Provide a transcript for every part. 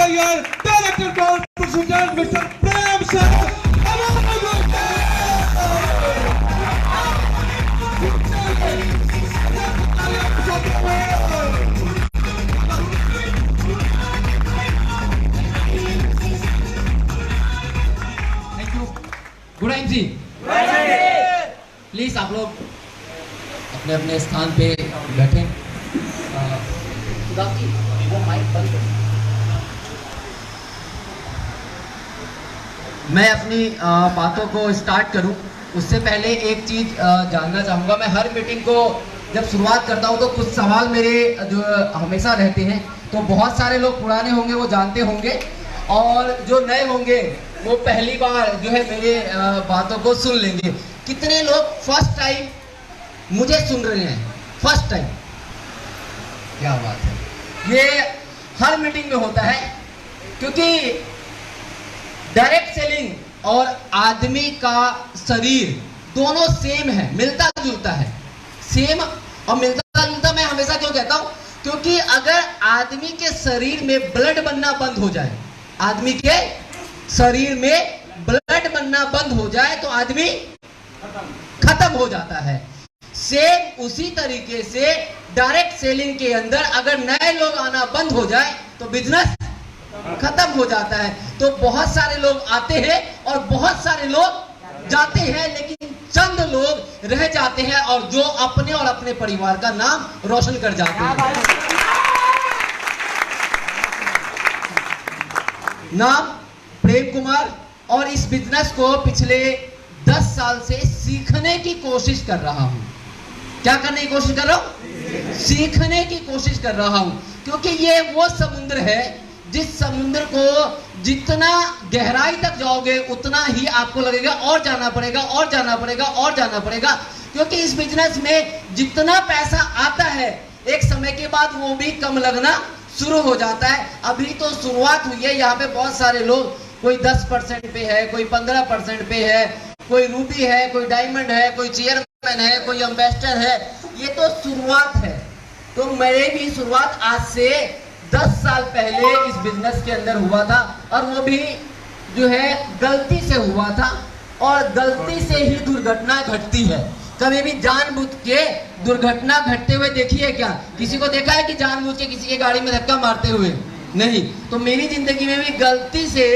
your director called President Mr. Prem Sir. Thank you. गुडाइन जी, please आप लोग अपने अपने स्थान पे बैठें। वो माइक बंद करें। मैं अपनी बातों को स्टार्ट करूं उससे पहले एक चीज जानना चाहूँगा। मैं हर मीटिंग को जब शुरुआत करता हूं तो कुछ सवाल मेरे जो हमेशा रहते हैं। तो बहुत सारे लोग पुराने होंगे वो जानते होंगे और जो नए होंगे वो पहली बार जो है मेरे बातों को सुन लेंगे। कितने लोग फर्स्ट टाइम मुझे सुन रहे हैं? फर्स्ट टाइम, क्या बात है। ये हर मीटिंग में होता है क्योंकि डायरेक्ट सेलिंग और आदमी का शरीर दोनों सेम है, मिलता जुलता है। सेम और मिलता जुलता मैं हमेशा क्यों कहता हूं? क्योंकि अगर आदमी के शरीर में ब्लड बनना बंद हो जाए, आदमी के शरीर में ब्लड बनना बंद हो जाए तो आदमी खत्म हो जाता है। सेम उसी तरीके से डायरेक्ट सेलिंग के अंदर अगर नए लोग आना बंद हो जाए तो बिजनेस खत्म हो जाता है। तो बहुत सारे लोग आते हैं और बहुत सारे लोग जाते हैं, लेकिन चंद लोग रह जाते हैं और जो अपने और अपने परिवार का नाम रोशन कर जाते हैं। नाम प्रेम कुमार, और इस बिजनेस को पिछले 10 साल से सीखने की कोशिश कर रहा हूं। क्या करने की कोशिश कर रहा हूं? सीखने की कोशिश कर रहा हूं, क्योंकि ये वो समुद्र है जिस समुद्र को जितना गहराई तक जाओगे उतना ही आपको लगेगा और जाना पड़ेगा और जाना पड़ेगा और जाना पड़ेगा। क्योंकि इस बिजनेस में जितना पैसा आता है एक समय के बाद वो भी कम लगना शुरू हो जाता है। अभी तो शुरुआत हुई है। यहाँ पे बहुत सारे लोग, कोई 10% पे है, कोई 15% पे है, कोई रूबी है, कोई डायमंड है, कोई चेयरमैन है, कोई एम्बेसडर है। ये तो शुरुआत है। तो मेरी भी शुरुआत आज से 10 साल पहले इस बिजनेस के अंदर हुआ था और वो भी जो है गलती से हुआ था, और गलती से ही दुर्घटना घटती है। कभी भी जानबूझ के दुर्घटना घटते हुए देखी है क्या? किसी को देखा है कि जानबूझ के किसी की गाड़ी में धक्का मारते हुए? नहीं। तो मेरी जिंदगी में भी गलती से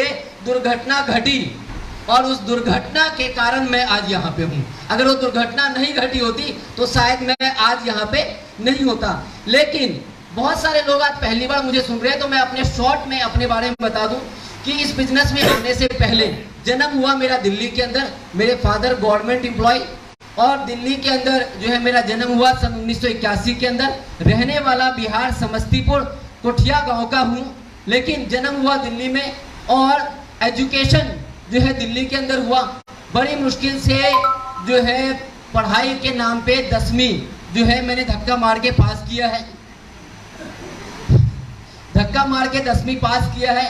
दुर्घटना घटी और उस दुर्घटना के कारण मैं आज यहाँ पे हूँ। अगर वो दुर्घटना नहीं घटी होती तो शायद मैं आज यहाँ पे नहीं होता। लेकिन बहुत सारे लोग आज पहली बार मुझे सुन रहे हैं, तो मैं अपने शॉर्ट में अपने बारे में बता दूं कि इस बिजनेस में आने से पहले जन्म हुआ मेरा दिल्ली के अंदर। मेरे फादर गवर्नमेंट एम्प्लॉय, और दिल्ली के अंदर जो है मेरा जन्म हुआ सन 1981 के अंदर। रहने वाला बिहार समस्तीपुर कोठिया गांव का हूँ, लेकिन जन्म हुआ दिल्ली में और एजुकेशन जो है दिल्ली के अंदर हुआ। बड़ी मुश्किल से जो है पढ़ाई के नाम पे 10वीं जो है मैंने धक्का मार के पास किया है। धक्का मार के 10वीं पास किया है।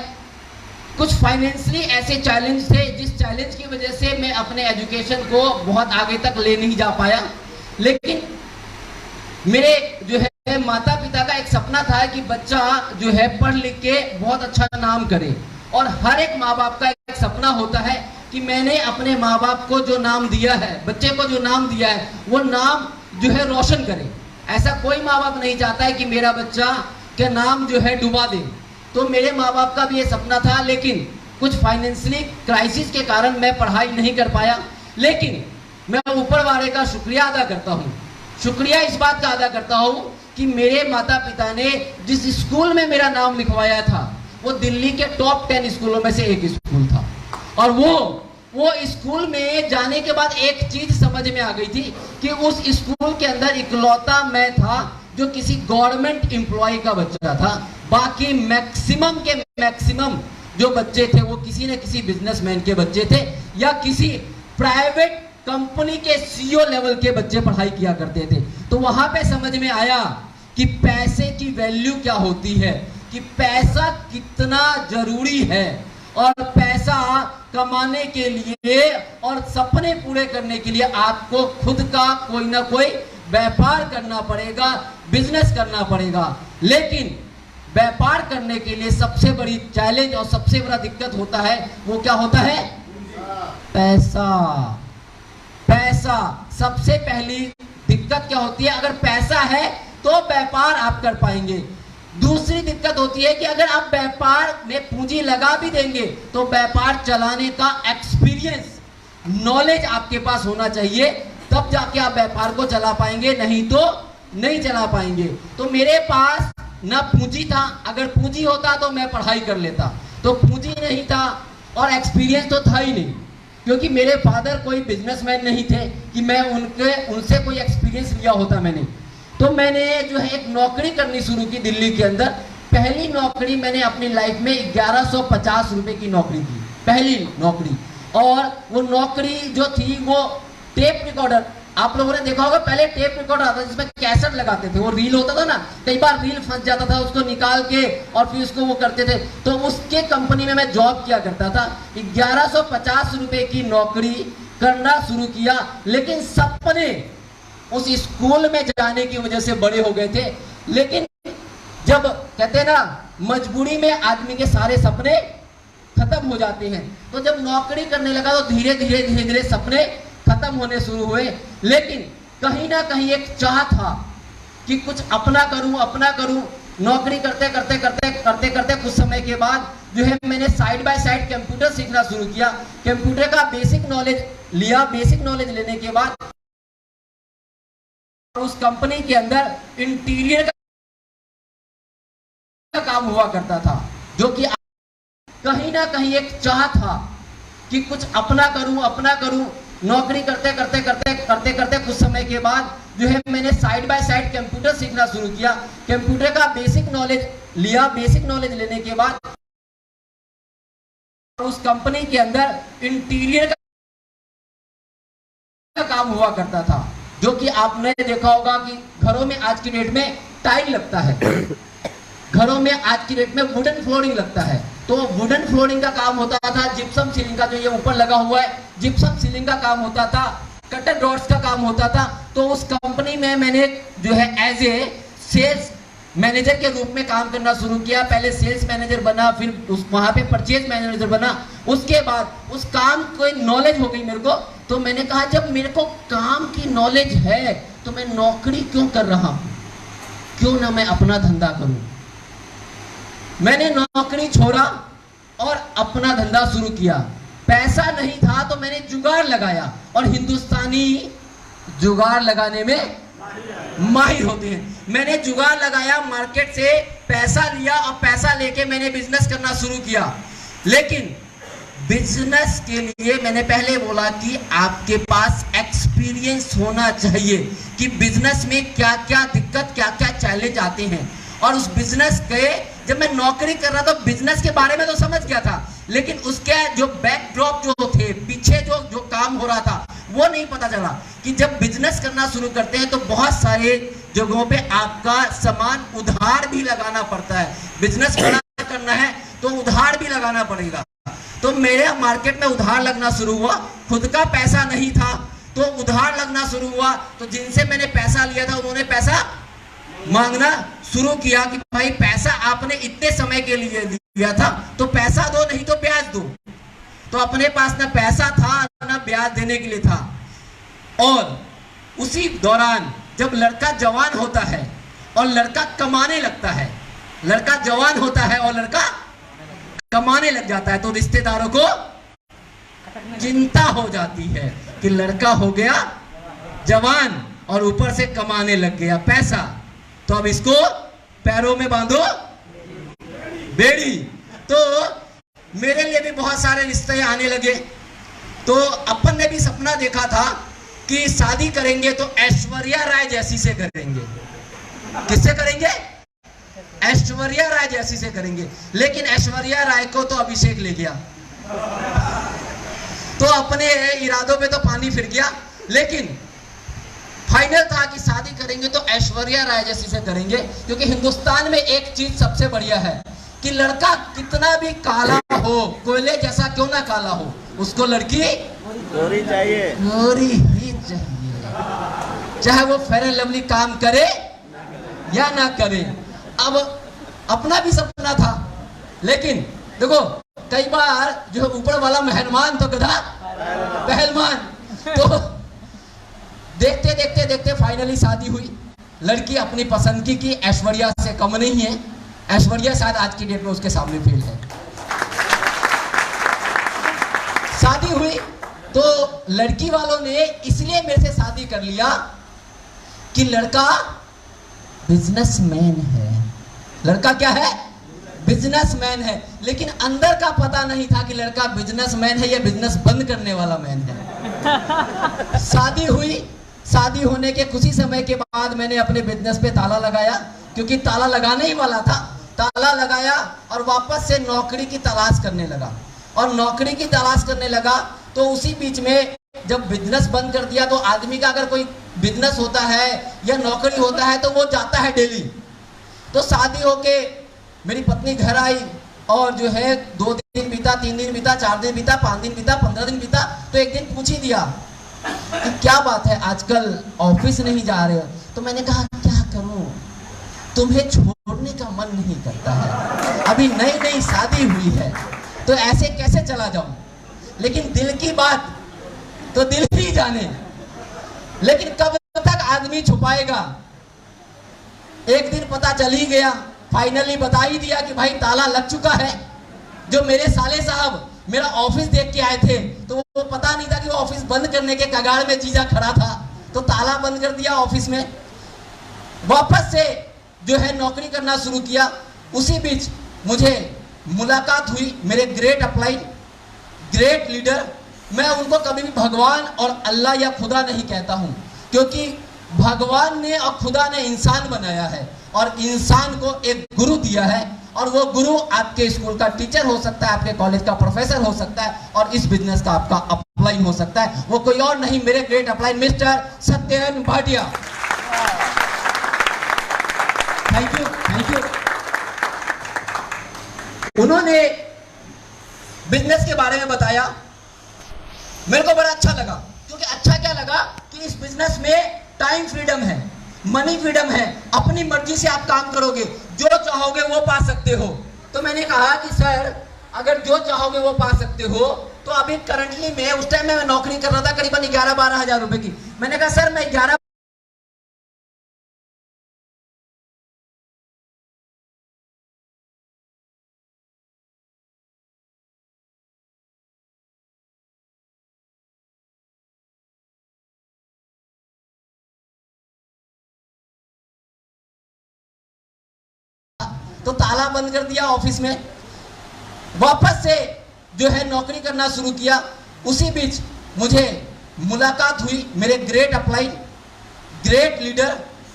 कुछ फाइनेंशियली ऐसे चैलेंज थे जिस चैलेंज की वजह से मैं अपने एजुकेशन को बहुत आगे तक ले नहीं जा पाया। लेकिन मेरे जो है माता पिता का एक सपना था कि बच्चा जो है पढ़ लिख के बहुत अच्छा नाम करे, और हर एक माँ बाप का एक सपना होता है कि मैंने अपने माँ बाप को जो नाम दिया है, बच्चे को जो नाम दिया है, वो नाम जो है रोशन करे। ऐसा कोई माँ बाप नहीं चाहता है कि मेरा बच्चा का नाम जो है डुबा दे। तो मेरे माँ बाप का भी ये सपना था, लेकिन कुछ फाइनेंशियली क्राइसिस के कारण मैं पढ़ाई नहीं कर पाया। लेकिन मैं ऊपर वाले का शुक्रिया अदा करता हूँ। शुक्रिया इस बात का अदा करता हूँ कि मेरे माता पिता ने जिस स्कूल में मेरा नाम लिखवाया था वो दिल्ली के टॉप 10 स्कूलों में से एक स्कूल था। और वो स्कूल में जाने के बाद एक चीज समझ में आ गई थी कि उस स्कूल के अंदर इकलौता मैं था जो किसी गवर्नमेंट एम्प्लॉय का बच्चा था। बाकी मैक्सिमम के मैक्सिमम जो बच्चे थे वो किसी न किसी बिजनेसमैन के बच्चे थे या किसी प्राइवेट कंपनी के सीईओ लेवल के बच्चे पढ़ाई किया करते थे। तो वहां पे समझ में आया कि पैसे की वैल्यू क्या होती है, कि पैसा कितना जरूरी है, और पैसा कमाने के लिए और सपने पूरे करने के लिए आपको खुद का कोई ना कोई व्यापार करना पड़ेगा, बिजनेस करना पड़ेगा। लेकिन व्यापार करने के लिए सबसे बड़ी चैलेंज और सबसे बड़ा दिक्कत होता है, वो क्या होता है? पैसा। पैसा सबसे पहली दिक्कत क्या होती है? अगर पैसा है तो व्यापार आप कर पाएंगे। दूसरी दिक्कत होती है कि अगर आप व्यापार में पूंजी लगा भी देंगे तो व्यापार चलाने का एक्सपीरियंस, नॉलेज आपके पास होना चाहिए, तब जाके आप व्यापार को चला पाएंगे, नहीं तो नहीं चला पाएंगे। तो मेरे पास ना पूंजी था, अगर पूंजी होता तो मैं पढ़ाई कर लेता, तो पूंजी नहीं था और एक्सपीरियंस तो था ही नहीं, क्योंकि मेरे फादर कोई बिजनेसमैन नहीं थे कि मैं उनसे कोई एक्सपीरियंस लिया होता मैंने। तो मैंने जो है एक नौकरी करनी शुरू की दिल्ली के अंदर। पहली नौकरी मैंने अपनी लाइफ में 1150 रुपए की नौकरी की, पहली नौकरी। और वो नौकरी जो थी वो टेप रिकॉर्डर, आप लोगों ने देखा होगा पहले टेप रिकॉर्डर आता था जिसमें कैसेट लगाते थे, वो रील होता था ना, कई बार रील फंस जाता था, उसको निकाल के और फिर उसको वो करते थे। तो उसके कंपनी में मैं जॉब किया करता था। 1150 रुपए की नौकरी करना शुरू किया, लेकिन सपने उस स्कूल में जाने की वजह से बड़े हो गए थे। लेकिन जब कहते हैं ना, मजबूरी में आदमी के सारे सपने खत्म हो जाते हैं, तो जब नौकरी करने लगा तो धीरे धीरे सपने खत्म होने शुरू हुए। लेकिन कहीं ना कहीं एक चाह था कि कुछ अपना करूं। नौकरी करते करते कुछ समय के बाद जो है मैंने साइड बाय साइड कंप्यूटर सीखना शुरू किया। कंप्यूटर का बेसिक नॉलेज लिया। बेसिक नॉलेज लेने के बाद उस कंपनी के अंदर इंटीरियर का काम हुआ करता था, जो कि कहीं ना कहीं एक चाह था कि कुछ अपना करूं। नौकरी करते करते कुछ समय के बाद जो है मैंने साइड बाय साइड कंप्यूटर सीखना शुरू किया। कंप्यूटर का बेसिक नॉलेज लिया। बेसिक नॉलेज लेने के बाद उस कंपनी के अंदर इंटीरियर का काम हुआ करता था, जो कि आपने देखा होगा कि घरों में आज की डेट में टाइल लगता है, घरों में आज की डेट में वुडन फ्लोरिंग लगता है। तो वुडन फ्लोरिंग का काम होता था, जिप्सम सीलिंग का जो ये ऊपर लगा हुआ है, जिप्सम सीलिंग का काम होता था, कटर रॉड्स का काम होता था। तो उस कंपनी में मैंने जो है एज ए सेल्स मैनेजर के रूप में काम करना शुरू किया। पहले सेल्स मैनेजर बना, फिर वहां पे परचेज मैनेजर बना। उसके बाद उस काम को नॉलेज हो गई मेरे को, तो मैंने कहा जब मेरे को काम की नॉलेज है तो मैं नौकरी क्यों कर रहा हूं, क्यों ना मैं अपना धंधा करूं। मैंने नौकरी छोड़ा और अपना धंधा शुरू किया। पैसा नहीं था तो मैंने जुगाड़ लगाया, और हिंदुस्तानी जुगाड़ लगाने में माहिर होते हैं। मैंने जुगाड़ लगाया, मार्केट से पैसा लिया और पैसा लेके मैंने बिजनेस करना शुरू किया। लेकिन बिजनेस के लिए मैंने पहले बोला कि आपके पास एक्सपीरियंस होना चाहिए कि बिजनेस में क्या क्या दिक्कत, क्या क्या चैलेंज आते हैं। और उस बिजनेस के जब मैं नौकरी कर रहा था बिजनेस के बारे में तो समझ गया था, लेकिन उसके जो बैकड्रॉप जो थे, पीछे जो काम हो रहा था वो नहीं पता चला कि जब बिजनेस करना शुरू करते हैं तो बहुत सारे जगहों पे आपका सामान उधार भी लगाना पड़ता है। बिजनेस बड़ा करना है तो उधार भी लगाना पड़ेगा। तो मेरे मार्केट में उधार लगना शुरू हुआ, खुद का पैसा नहीं था तो उधार लगना शुरू हुआ। तो जिनसे मैंने पैसा लिया था उन्होंने पैसा मांगना शुरू किया कि भाई पैसा आपने इतने समय के लिए लिया था तो पैसा दो, नहीं तो ब्याज दो। तो अपने पास ना पैसा था ना ब्याज देने के लिए था। और उसी दौरान जब लड़का जवान होता है और लड़का कमाने लगता है, लड़का जवान होता है और लड़का कमाने लग जाता है, तो रिश्तेदारों को चिंता हो जाती है कि लड़का हो गया जवान और ऊपर से कमाने लग गया पैसा, तो अब इसको पैरों में बांधो बेड़ी। तो मेरे लिए भी बहुत सारे रिश्ते आने लगे। तो अपन ने भी सपना देखा था कि शादी करेंगे तो ऐश्वर्या राय जैसी से करेंगे। किससे करेंगे? ऐश्वर्या राय जैसी से करेंगे। लेकिन ऐश्वर्या राय को तो अभिषेक ले गया, तो अपने इरादों पे तो पानी फिर गया। लेकिन फाइनल था कि शादी करेंगे तो ऐश्वर्या राय जैसी से करेंगे, क्योंकि हिंदुस्तान में एक चीज सबसे बढ़िया है कि लड़का कितना भी काला हो, कोयले जैसा क्यों ना काला हो, उसको लड़की गोरी चाहिए, गोरी ही चाहिए, चाहे वो फेयर एंड लवली काम करे या ना करे। अपना भी सपना था, लेकिन देखो कई बार जो ऊपर वाला मेहरबान तो गधा पहलवान। तो देखते देखते देखते फाइनली शादी हुई। लड़की अपनी पसंद की ऐश्वर्या से कम नहीं है। ऐश्वर्या शायद आज की डेट में उसके सामने फेल है। शादी हुई तो लड़की वालों ने इसलिए मेरे से शादी कर लिया कि लड़का बिजनेसमैन है। लड़का क्या है? बिजनेसमैन है। लेकिन अंदर का पता नहीं था कि लड़का बिजनेसमैन है या बिजनेस बंद करने वाला मैन है। शादी हुई। शादी होने के कुछ ही समय के बाद मैंने अपने बिजनेस पे ताला लगाया, क्योंकि ताला लगाने ही वाला था। ताला लगाया और वापस से नौकरी की तलाश करने लगा। और नौकरी की तलाश करने लगा तो उसी बीच में जब बिजनेस बंद कर दिया, तो आदमी का अगर कोई बिजनेस होता है या नौकरी होता है तो वो जाता है दिल्ली। तो शादी होके मेरी पत्नी घर आई और जो है 2 दिन बीता, 3 दिन बीता, 4 दिन बीता, 5 दिन बीता, 15 दिन बीता। तो एक दिन पूछ ही दिया कि क्या बात है आजकल ऑफिस नहीं जा रहे हो? तो मैंने कहा क्या करूं, तुम्हें छोड़ने का मन नहीं करता है। अभी नई नई शादी हुई है तो ऐसे कैसे चला जाऊं? लेकिन दिल की बात तो दिल ही जाने। लेकिन कब तक आदमी छुपाएगा? एक दिन पता चल ही गया, फाइनली बता ही दिया कि भाई ताला लग चुका है। जो मेरे साले साहब मेरा ऑफिस देख के आए थे तो वो पता नहीं था कि वो ऑफिस बंद करने के कगार में जीजा खड़ा था। तो ताला बंद कर दिया ऑफिस में। वापस से जो है नौकरी करना शुरू किया। उसी बीच मुझे मुलाकात हुई मेरे ग्रेट अपलाइन, ग्रेट लीडर। मैं उनको कभी भी भगवान और अल्लाह या खुदा नहीं कहता हूं, क्योंकि भगवान ने और खुदा ने इंसान बनाया है और इंसान को एक गुरु दिया है। और वो गुरु आपके स्कूल का टीचर हो सकता है, आपके कॉलेज का प्रोफेसर हो सकता है और इस बिजनेस का आपका अपलाइन हो सकता है। वो कोई और नहीं, मेरे great upline mister Satyan Bhatia. Thank you, thank you. उन्होंने बिजनेस के बारे में बताया, मेरे को बड़ा अच्छा लगा। क्योंकि अच्छा क्या लगा कि इस बिजनेस में टाइम फ्रीडम है, मनी फ्रीडम है। अपनी मर्जी से आप काम करोगे, जो चाहोगे वो पा सकते हो। तो मैंने कहा कि सर अगर जो चाहोगे वो पा सकते हो, तो अभी करंटली में उस टाइम में मैं नौकरी कर रहा था करीबन 11-12 हजार रुपए की। मैंने कहा सर मैं 11 तो ताला बंद कर दिया ऑफिस में। वापस से जो है नौकरी करना शुरू किया। उसी बीच मुझे मुलाकात हुई मेरे ग्रेट अपलाइन, ग्रेट लीडर।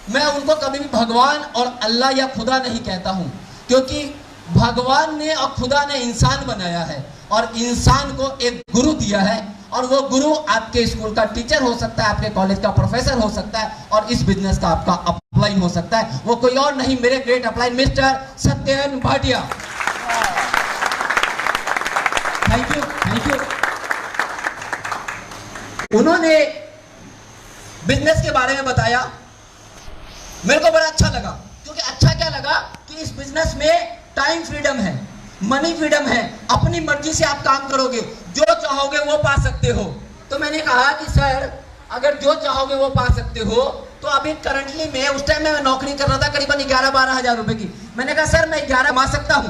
मैं उनको कभी भी भगवान और अल्लाह या खुदा नहीं कहता हूं, क्योंकि भगवान ने और खुदा ने इंसान बनाया है और इंसान को एक गुरु दिया है। और वो गुरु आपके स्कूल का टीचर हो सकता है, आपके कॉलेज का प्रोफेसर हो सकता है और इस बिजनेस का आपका अपलाइन हो सकता है। वो कोई और नहीं, मेरे great upline mister Satyan Bhatia. Thank you, thank you. उन्होंने बिजनेस के बारे में बताया, मेरे को बड़ा अच्छा लगा। क्योंकि अच्छा क्या लगा कि इस बिजनेस में टाइम फ्रीडम है, मनी फ्रीडम है। अपनी मर्जी से आप काम करोगे, जो चाहोगे वो पा सकते हो। तो मैंने कहा कि सर अगर जो चाहोगे वो पा सकते हो, तो अभी करंटली में उस टाइम में मैं नौकरी कर रहा था करीबन 11-12 हजार रुपए की। मैंने कहा सर मैं 11 कमा सकता हूं।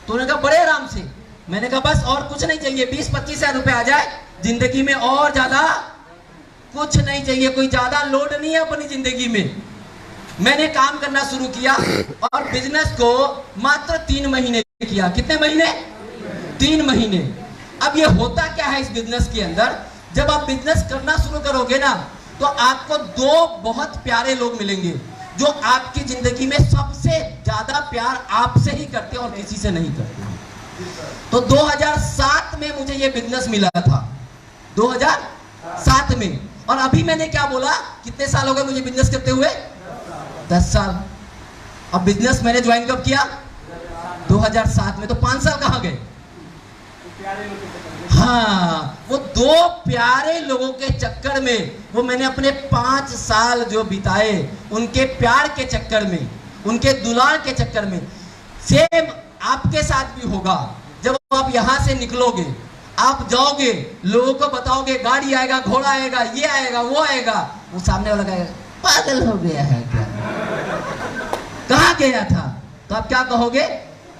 तो उन्होंने कहा बड़े आराम से। मैंने कहा बस और कुछ नहीं चाहिए, 20-25 हजार रुपए आ जाए जिंदगी में, और ज्यादा कुछ नहीं चाहिए। कोई ज्यादा लोड नहीं है अपनी जिंदगी में। मैंने काम करना शुरू किया और बिजनेस को मात्र 3 महीने किया। कितने महीने? 3 महीने। अब ये होता क्या है इस बिजनेस के अंदर, जब आप बिजनेस करना शुरू करोगे ना, तो आपको 2 बहुत प्यारे लोग मिलेंगे जो आपकी जिंदगी में सबसे ज्यादा प्यार आपसे ही करते और किसी से नहीं करते। तो 2007 में मुझे ये बिजनेस मिला था, 2007 में। और अभी मैंने क्या बोला, कितने साल हो गए मुझे बिजनेस करते हुए? 10 साल। अब बिजनेस मैंने ज्वाइन कब किया? 2007 में। तो 5 साल कहां गए? हाँ, वो 2 प्यारे लोगों के चक्कर में, वो मैंने अपने 5 साल जो बिताए उनके प्यार के चक्कर में, उनके दुलार के चक्कर में। सेम आपके साथ भी होगा। जब आप यहां से निकलोगे, आप जाओगे, लोगों को बताओगे गाड़ी आएगा, घोड़ा आएगा, ये आएगा, वो आएगा, वो सामने वाला कहेगा पागल हो गया है क्या, कहाँ गया था? तो आप क्या कहोगे?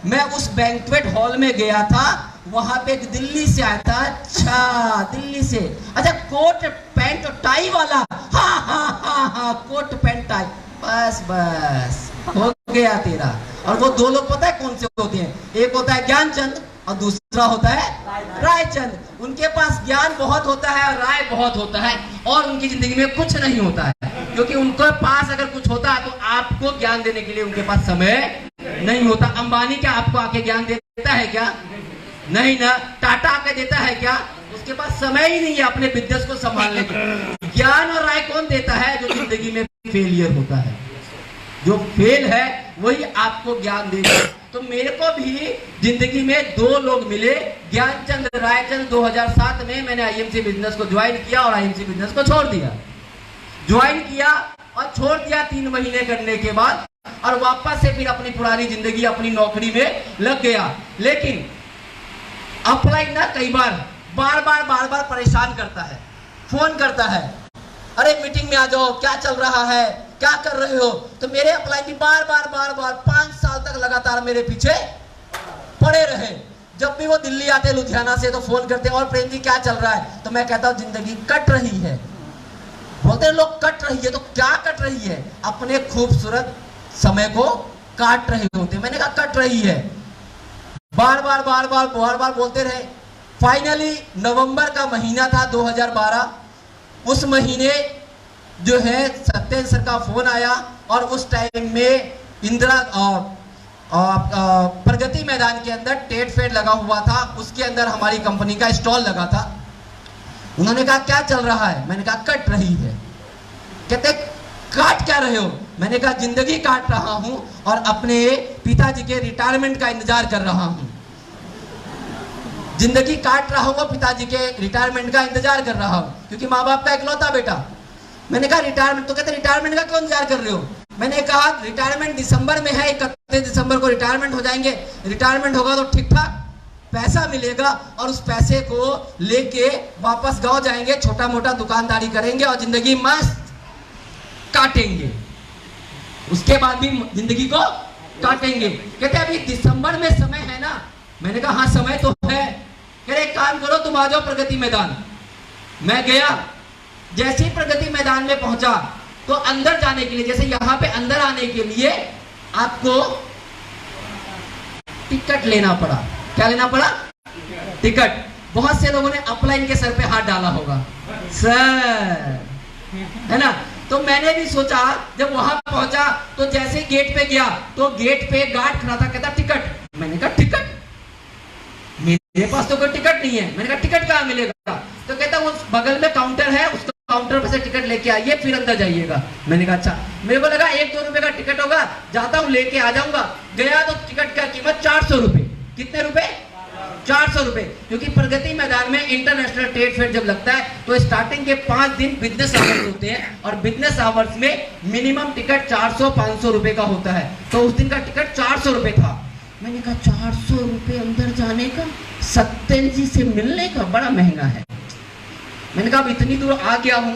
मैं उस बैंक्वेट हॉल में गया था, वहां पे एक दिल्ली से आया था। अच्छा, दिल्ली से, अच्छा कोट पैंट और टाई वाला, हाँ हाँ हाँ हाँ, कोट पैंट टाई, बस बस हो गया तेरा। और वो दो लोग पता है कौन से होते हैं? एक होता है ज्ञानचंद और दूसरा होता है रायचंद। उनके पास ज्ञान बहुत होता है और राय बहुत होता है, और उनकी जिंदगी में कुछ नहीं होता है, क्योंकि उनके पास अगर कुछ होता है तो आपको ज्ञान देने के लिए उनके पास समय नहीं होता। अंबानी क्या आपको आके ज्ञान देता है क्या? नहीं ना। टाटा आके देता है क्या? उसके पास समय ही नहीं है अपने बिजनेस को संभालने का। ज्ञान और राय कौन देता है? जो जिंदगी में फेलियर होता है, जो फेल है वही आपको ज्ञान देगा। तो मेरे को भी जिंदगी में दो लोग मिले, ज्ञानचंद रायचंद। 2007 में मैंने आईएमसी बिजनेस को ज्वाइन किया और आईएमसी बिजनेस को छोड़ दिया। ज्वाइन किया और छोड़ दिया 3 महीने करने के बाद, और वापस से फिर अपनी पुरानी जिंदगी, अपनी नौकरी में लग गया। लेकिन अपलाइन ना कई बार बार परेशान करता है, फोन करता है, अरे मीटिंग में आ जाओ, क्या चल रहा है, क्या कर रहे हो? तो मेरे अपलाइन भी बार बार 5 साल तक लगातार मेरे पीछे पड़े रहे। जब भी वो दिल्ली आते लुधियाना से तो फोन करते, और प्रेम जी क्या चल रहा है? तो मैं कहता हूं जिंदगी कट रही है। बोलते हैं लोग कट रही है, तो क्या कट रही है? अपने खूबसूरत समय को काट रहे होते। मैंने कहा कट रही है। बार बार बोलते रहे। फाइनली नवंबर का महीना था 2012, उस महीने जो है सत्येंद्र सर का फोन आया, और उस टाइम में इंदिरा प्रगति मैदान के अंदर टेट फेयर लगा हुआ था, उसके अंदर हमारी कंपनी का स्टॉल लगा था। उन्होंने कहा क्या चल रहा है? मैंने कहा कट रही है। कहते काट क्या रहे हो? मैंने कहा जिंदगी काट रहा हूं और अपने पिताजी के रिटायरमेंट का इंतजार कर रहा हूं। जिंदगी काट रहा हूं, पिताजी के रिटायरमेंट का इंतजार कर रहा हूं, क्योंकि माँ बाप का इकलौता बेटा। मैंने कहा रिटायरमेंट? तो कहते रिटायरमेंट का क्यों इंतजार कर रहे हो? मैंने कहा रिटायरमेंट दिसंबर में है, 31 दिसंबर को रिटायरमेंट हो जाएंगे। रिटायरमेंट होगा तो ठीक ठाक पैसा मिलेगा, और उस पैसे को लेके वापस गांव जाएंगे, छोटा मोटा दुकानदारी करेंगे और जिंदगी मस्त काटेंगे। उसके बाद भी जिंदगी को काटेंगे। कहते अभी दिसंबर में समय है ना? मैंने कहा हाँ समय तो है। कह रहे एक काम करो, तुम आ जाओ प्रगति मैदान। मैं गया, जैसे ही प्रगति मैदान में पहुंचा तो अंदर जाने के लिए, जैसे यहां पे अंदर आने के लिए आपको टिकट लेना पड़ा। क्या लेना पड़ा? टिकट। बहुत से लोगों ने अपलाइन के सर पे हाथ डाला होगा, सर, है ना? तो मैंने भी सोचा, जब वहां पहुंचा तो जैसे गेट पे गया तो गेट पे गार्ड खड़ा था, कहता टिकट। मैंने कहा टिकट? मेरे पास तो कोई टिकट नहीं है। मैंने कहा टिकट कहाँ मिलेगा? तो कहता वो बगल में काउंटर है, उस काउंटर पे से टिकट लेके आइए, फिर अंदर जाइएगा। मैंने कहा अच्छा। मेरे को लगा 1-2 रुपए का टिकट होगा, जाता हूँ लेके आ जाऊंगा। गया तो टिकट का कीमत 400 रुपए। कितने रुपए? 400 रुपए। क्योंकि प्रगति मैदान में इंटरनेशनल ट्रेड फेयर जब लगता है तो स्टार्टिंग के 5 दिन बिजनेस आवर्स होते हैं, और बिजनेस आवर्स में मिनिमम टिकट 400-500 रुपए का होता है। तो उस दिन का टिकट 400 रुपए था। मैंने कहा 400 रुपए अंदर जाने का, सत्येंद्र जी से मिलने का, बड़ा महंगा है। मैंने कहा अब इतनी दूर आ गया हूं।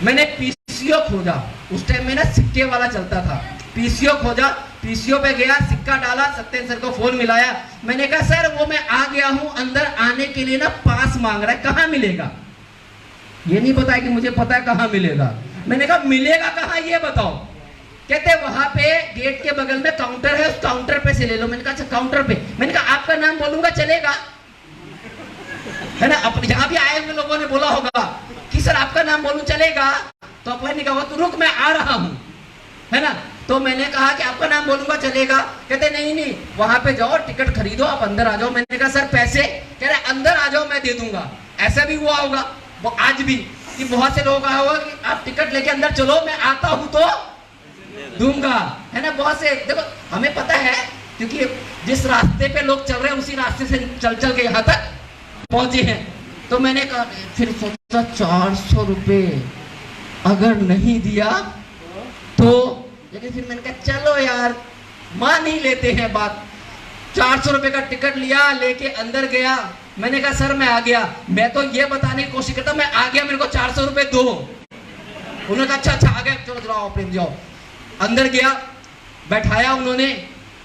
मैंने पीसीओ खोजा, उस टाइम में ना सिक्के वाला चलता था। पीसीओ खोजा, पीसीओ पे गया, सिक्का डाला, सत्येंद्र सर को फोन मिलाया। मैंने कहा सर वो मैं आ गया हूं, अंदर आने के लिए ना पास मांग रहा है, कहां मिलेगा? ये नहीं बताया कि मुझे पता है कहां मिलेगा। मैंने कहा मिलेगा कहां ये बताओ। कहते वहां पे गेट के बगल में काउंटर है, उस काउंटर पे से ले लो। मैंने कहा अच्छा काउंटर पे। मैंने कहा आपका नाम बोलूंगा चलेगा? है ना? अपने जहां भी आए हुए लोगों ने बोला होगा कि सर आपका नाम बोलूं चलेगा? तो अपने कहा तो रुक मैं आ रहा हूं, है ना? तो मैंने कहा कि आपका नाम बोलूंगा चलेगा? कहते नहीं वहां पे जाओ, टिकट खरीदो, आप अंदर आ जाओ। मैंने कहा सर पैसे? कह रहे अंदर आ जाओ मैं दे दूंगा। ऐसा भी हुआ होगा वो आज भी, कि बहुत से लोग कहा होगा कि आप टिकट लेके अंदर चलो, मैं आता हूं तो दूंगा, है ना? बहुत से, देखो हमें पता है क्योंकि जिस रास्ते पे लोग चल रहे हैं उसी रास्ते से चल के यहाँ तक पहुंचे हैं। तो मैंने कहा, फिर सोचा 400 रुपए अगर नहीं दिया तो, लेकिन फिर मैंने कहा चलो यार मान ही लेते हैं बात। 400 रुपए का टिकट लिया, लेके अंदर गया। मैंने कहा सर मैं आ गया। मैं तो ये बताने की कोशिश करता मैं आ गया, मेरे को 400 रुपए दो। उन्होंने कहा अच्छा अच्छा आ गए, चलो जाओ प्रेम जाओ। अंदर गया, बैठाया, उन्होंने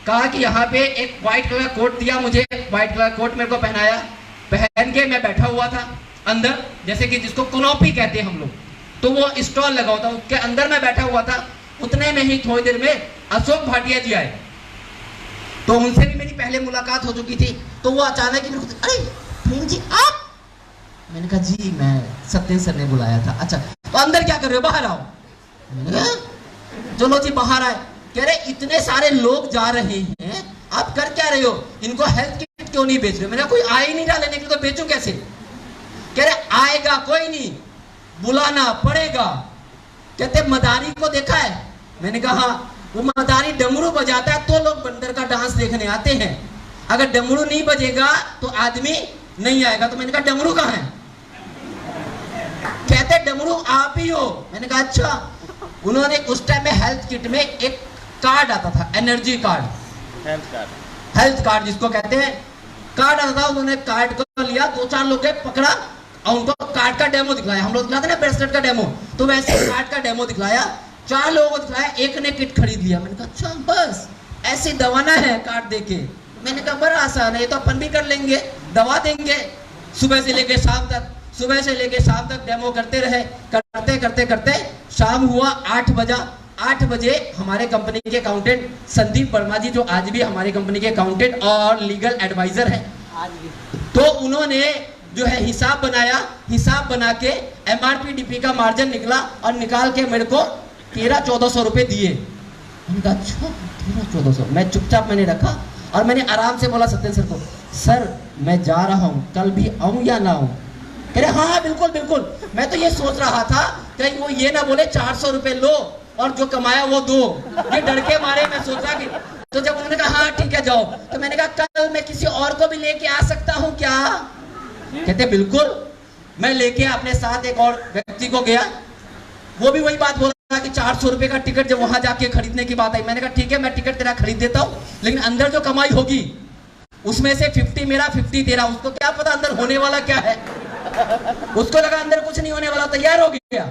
कहा कि यहाँ पे एक व्हाइट कलर का कोट दिया मुझे, व्हाइट कलर कोट मेरे को पहनाया, पहन के मैं बैठा हुआ था अंदर, जैसे कि जिसको कनोपी कहते हैं हम लोग, तो वो स्टॉल लगा हुआ था, उसके अंदर मैं बैठा हुआ था। उतने में ही थोड़ी देर में अशोक भाटिया जी आए, तो उनसे भी मेरी पहले मुलाकात हो चुकी थी। तो वो अचानक ही अरे प्रेम जी आप, मैंने कहा जी मैं सत्येंद्र सर ने बुलाया था। अच्छा तो अंदर क्या कर रहे हो, बाहर आओ। मैंने कहा चलो जी बाहर आए। कह रहे इतने सारे लोग जा रहे हैं, आप कर क्या रहे हो, इनको हेल्थ किट क्यों नहीं बेच रहे? मैंने कोई आ ही नहीं रहा लेने के लिए, तो बेचूं कैसे? कह रहे आएगा कोई नहीं, बुलाना पड़ेगा। कहते मदारी को देखा है? मैंने कहा हाँ, वो मदारी डमरू बजाता है तो लोग बंदर का डांस देखने आते हैं, अगर डमरू नहीं बजेगा तो आदमी नहीं आएगा। तो मैंने कहा डमरू कहाँ है? कहते डमरू आप ही हो। मैंने कहा अच्छा। उन्होंने उस टाइम में हेल्थ किट में एक कार्ड आता था, एनर्जी कार्ड, हेल्थ कार्ड जिसको कहते हैं, कार्ड आता था। उन्होंने कार्ड को लिया, 2-4 लोग पकड़ा और उनको कार्ड का डेमो दिखलाया। हम लोग दिखलाते ना ब्रेसलेट का डेमो, तो वैसे कार्ड का डेमो दिखलाया। 4 लोगों को दिखलाया, एक ने किट खरीद लिया। मैंने कहा अच्छा बस ऐसे दवाना है कार्ड देके। मैंने कहा बड़ा आसान है, ये तो अपन भी कर लेंगे, दवा देंगे। सुबह से लेके शाम तक, सुबह से लेके शाम तक डेमो करते रहे, करते करते करते शाम हुआ 8 बजा। 8 बजे हमारे कंपनी के अकाउंटेंट संदीप वर्मा जी, जो आज भी हमारी कंपनी के अकाउंटेंट और लीगल एडवाइजर है, तो उन्होंने जो है हिसाब बनाया। हिसाब बना के MRP DP का मार्जिन निकला और निकाल के मेरे को 1300-1400 रुपए दिए। मैंने कहा अच्छा 1300-1400। मैं चुपचाप मैंने रखा और मैंने आराम से बोला सत्येंद्र सर को, सर मैं जा रहा हूँ, कल भी आऊँ या ना आऊँ? कह रहे हाँ बिल्कुल बिल्कुल। मैं तो ये सोच रहा था कहीं वो ये ना बोले 400 रुपए लो और जो कमाया वो दो, ये डर के मारे मैं सोचा कि। तो जब उन्होंने कहा हाँ ठीक है जाओ, तो मैंने कहा कल मैं किसी और को भी लेके आ सकता हूँ क्या? कहते बिल्कुल। मैं लेके अपने साथ एक और व्यक्ति को गया, वो भी वही बात बोल रहा कि 400 रुपए का टिकट जब वहां जाके खरीदने की बात आई। मैंने कहा ठीक है मैं टिकट तेरा खरीद देता हूँ, लेकिन अंदर जो कमाई होगी उसमें से 50 मेरा 50 तेरा। उसको क्या पता अंदर होने वाला क्या है, उसको लगा अंदर कुछ नहीं होने वाला, तैयार हो गया।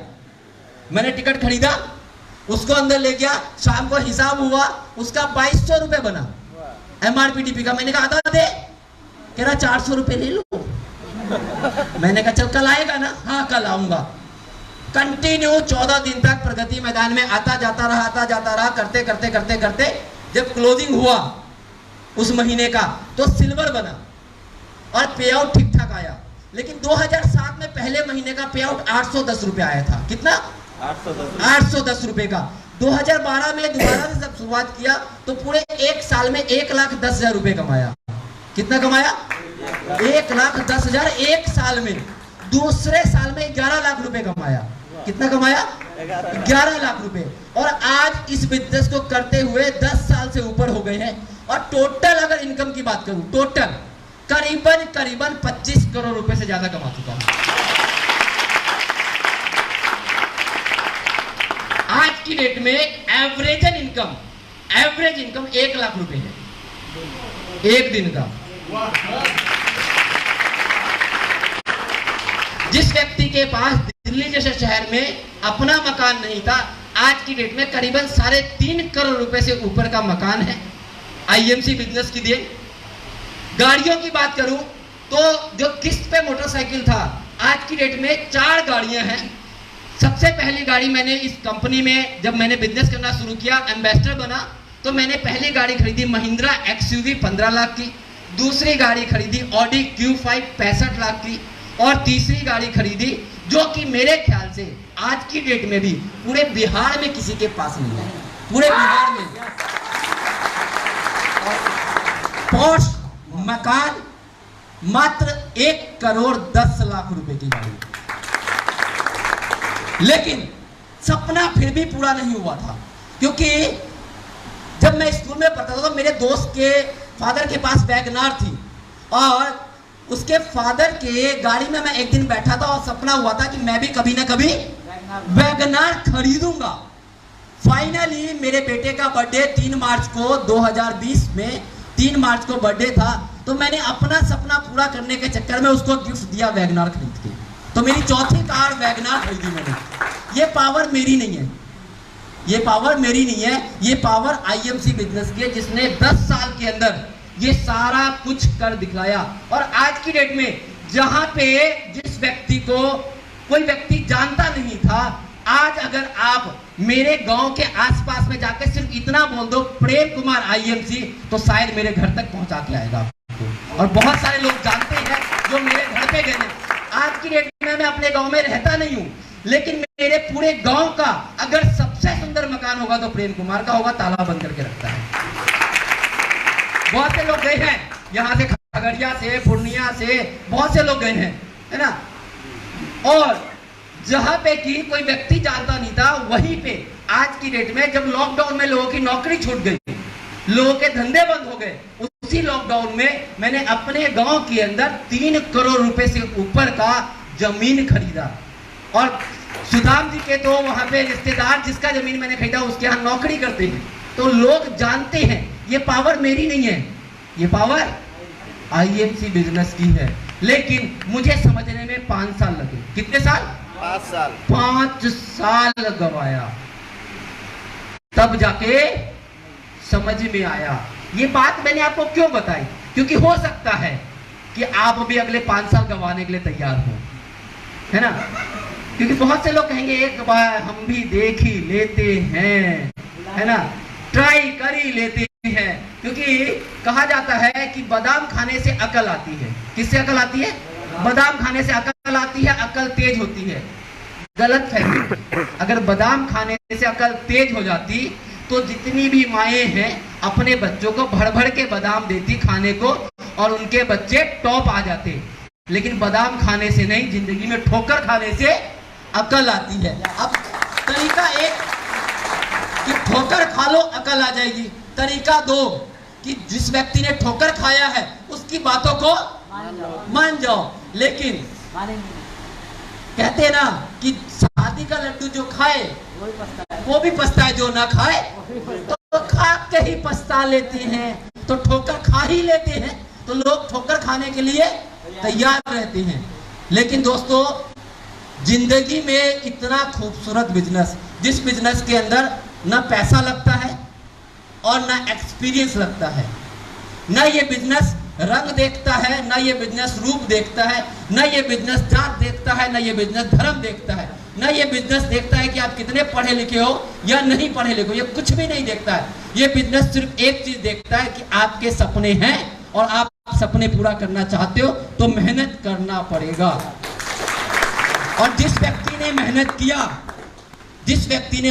मैंने टिकट खरीदा, उसको अंदर ले गया। शाम को हिसाब हुआ, उसका 2200 रुपए बना MRP DP का। मैंने कहा आधा दे, कह रहा 400 रुपए ले लो। मैंने कहा चल कल आएगा ना? हाँ कल आऊंगा। कंटिन्यू 14 दिन तक प्रगति मैदान में आता जाता रहा, करते करते करते करते जब क्लोजिंग हुआ उस महीने का, तो सिल्वर बना और पे आउट ठीक ठाक आया। लेकिन 2007 में पहले महीने का पे आउट 810 रुपए आया था। कितना? 810 रुपए का। 2012 में दोबारा से जब शुरुआत किया तो पूरे एक साल में 1,10,000 रुपए कमाया। कितना कमाया? 1,10,000 एक साल में। दूसरे साल में 11 लाख रुपए कमाया। कितना कमाया? 11 लाख रुपए। और आज इस बिजनेस को करते हुए 10 साल से ऊपर हो गए हैं। और टोटल अगर इनकम की बात करूं, टोटल करीबन 25 करोड़ रुपए से ज्यादा कमा चुका हूं। आज की डेट में एवरेज इनकम 1 लाख रुपए है एक दिन का। जिस व्यक्ति के पास दिल्ली जैसे शहर में अपना मकान नहीं था, आज की डेट में करीबन 3.5 करोड़ रुपए से ऊपर का मकान है IMC बिजनेस की दिए। गाड़ियों की बात करूं तो जो किस्त पे मोटरसाइकिल था, आज की डेट में 4 गाड़ियां हैं। सबसे पहली गाड़ी मैंने इस कंपनी में जब मैंने बिजनेस करना शुरू किया, एम्बेसडर बना, तो मैंने पहली गाड़ी खरीदी महिंद्रा XUV 15 लाख की। दूसरी गाड़ी खरीदी ऑडी Q5 65 लाख की। और तीसरी गाड़ी खरीदी जो कि मेरे ख्याल से आज की डेट में भी पूरे बिहार में किसी के पास नहीं है। पूरे बिहार में पॉश मकान मात्र 1 करोड़ 10 लाख रुपए की गाड़ी। लेकिन सपना फिर भी पूरा नहीं हुआ था, क्योंकि जब मैं स्कूल में पढ़ता था तो मेरे दोस्त के फादर के पास वैगनार थी और उसके फादर के गाड़ी में मैं एक दिन बैठा था और सपना हुआ था कि मैं भी कभी ना कभी वैगनार खरीदूंगा। फाइनली मेरे बेटे का बर्थडे 3 मार्च को 2020 में 3 मार्च को बर्थडे था, तो मैंने अपना सपना पूरा करने के चक्कर में उसको गिफ्ट दिया वैगनार खरीद के। तो मेरी चौथी कार वैगनार खरीदी मैंने। ये पावर मेरी नहीं है, ये पावर मेरी नहीं है, ये पावर आईएमसी बिजनेस की है, जिसने 10 साल के अंदर ये सारा कुछ कर दिखलाया। और आज की डेट में जहां पे जिस व्यक्ति को कोई व्यक्ति जानता नहीं था, आज अगर आप मेरे गांव के आसपास में जाकर सिर्फ इतना बोल दो प्रेम कुमार आईएमसी, तो शायद मेरे घर तक पहुंचा के आएगा आपको। और बहुत सारे लोग जानते हैं जो मेरे घर पे गए हैं। आज की डेट में मैं अपने गांव में रहता नहीं हूं, लेकिन मेरे पूरे गांव का अगर सबसे सुंदर मकान होगा तो प्रेम कुमार का होगा, ताला बंद करके रखता है। बहुत से लोग गए हैं यहां से, खगड़िया से, पूर्णिया से, बहुत से लोग गए हैं, है ना। और जहां पे कि कोई व्यक्ति जानता नहीं था, वहीं पे आज की डेट में जब लॉकडाउन में लोगों की नौकरी छूट गई, लोगों के धंधे बंद हो गए, उसी लॉकडाउन में मैंने अपने गांव के अंदर 3 करोड़ रुपए से ऊपर का जमीन खरीदा। और सुदाम जी के तो वहां पे रिश्तेदार जिसका जमीन मैंने खरीदा उसके यहाँ नौकरी करते हैं, तो लोग जानते हैं। ये पावर मेरी नहीं है, ये पावर आईएमसी बिजनेस की है। लेकिन मुझे समझने में 5 साल लगे। कितने साल? 5 साल। 5 साल गवाया, तब जाके समझ में आया। ये बात मैंने आपको क्यों बताई? क्योंकि हो सकता है कि आप भी अगले 5 साल गवाने के लिए तैयार हो, है ना। क्योंकि बहुत से लोग कहेंगे एक बार हम भी देख ही लेते हैं, है ना, ट्राई कर ही लेते हैं। क्योंकि कहा जाता है कि बादाम खाने से अकल आती है। किससे अकल आती है? बादाम खाने से अकल आती है, अकल तेज होती है। गलत फहमी। अगर बादाम खाने से अकल तेज हो जाती तो जितनी भी माएँ हैं अपने बच्चों को भर भर के बादाम देती खाने को, और उनके बच्चे टॉप आ जाते। लेकिन बादाम खाने से नहीं, जिंदगी में ठोकर खाने से अकल आती है। अब तरीका एक कि ठोकर खा लो अकल आ जाएगी, तरीका 2 कि जिस व्यक्ति ने ठोकर खाया है उसकी बातों को मान जाओ। लेकिन कहते हैं ना कि शादी का लड्डू जो खाए वो भी पछता है, जो ना खाए तो खा के ही पछता लेते हैं। तो ठोकर खा ही लेते हैं, तो लोग ठोकर खाने के लिए तैयार रहते हैं। लेकिन दोस्तों, जिंदगी में इतना खूबसूरत बिजनेस, जिस बिजनेस के अंदर ना पैसा लगता है और ना एक्सपीरियंस लगता है, ना ये बिजनेस रंग देखता है, ना ये बिजनेस रूप देखता है, ना ये बिजनेस जात देखता है, ना ये बिजनेस धर्म देखता है, ना ये बिजनेस देखता है कि आप कितने पढ़े लिखे हो या नहीं पढ़े लिखे हो, ये कुछ भी नहीं देखता है। ये बिजनेस सिर्फ एक चीज देखता है कि आपके सपने हैं और आप सपने पूरा करना चाहते हो तो मेहनत करना पड़ेगा। और जिस व्यक्ति ने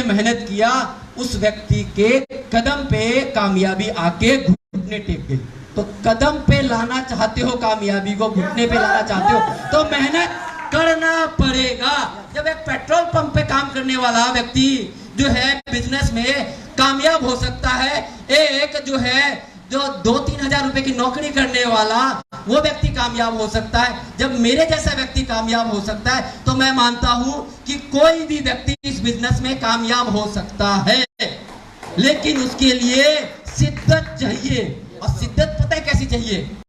मेहनत किया उस व्यक्ति के कदम पे कामयाबी आके घुटने टेक गई। तो कदम पे लाना चाहते हो कामयाबी को, घुटने पे लाना चाहते हो तो मेहनत करना पड़ेगा। जब एक पेट्रोल पंप पे काम करने वाला व्यक्ति जो है बिजनेस में कामयाब हो सकता है, एक जो है जो 2-3 हजार रुपए की नौकरी करने वाला वो व्यक्ति कामयाब हो सकता है, जब मेरे जैसा व्यक्ति कामयाब हो सकता है, तो मैं मानता हूं कि कोई भी व्यक्ति इस बिजनेस में कामयाब हो सकता है। लेकिन उसके लिए शिद्दत चाहिए। और शिद्दत पता है कैसी चाहिए?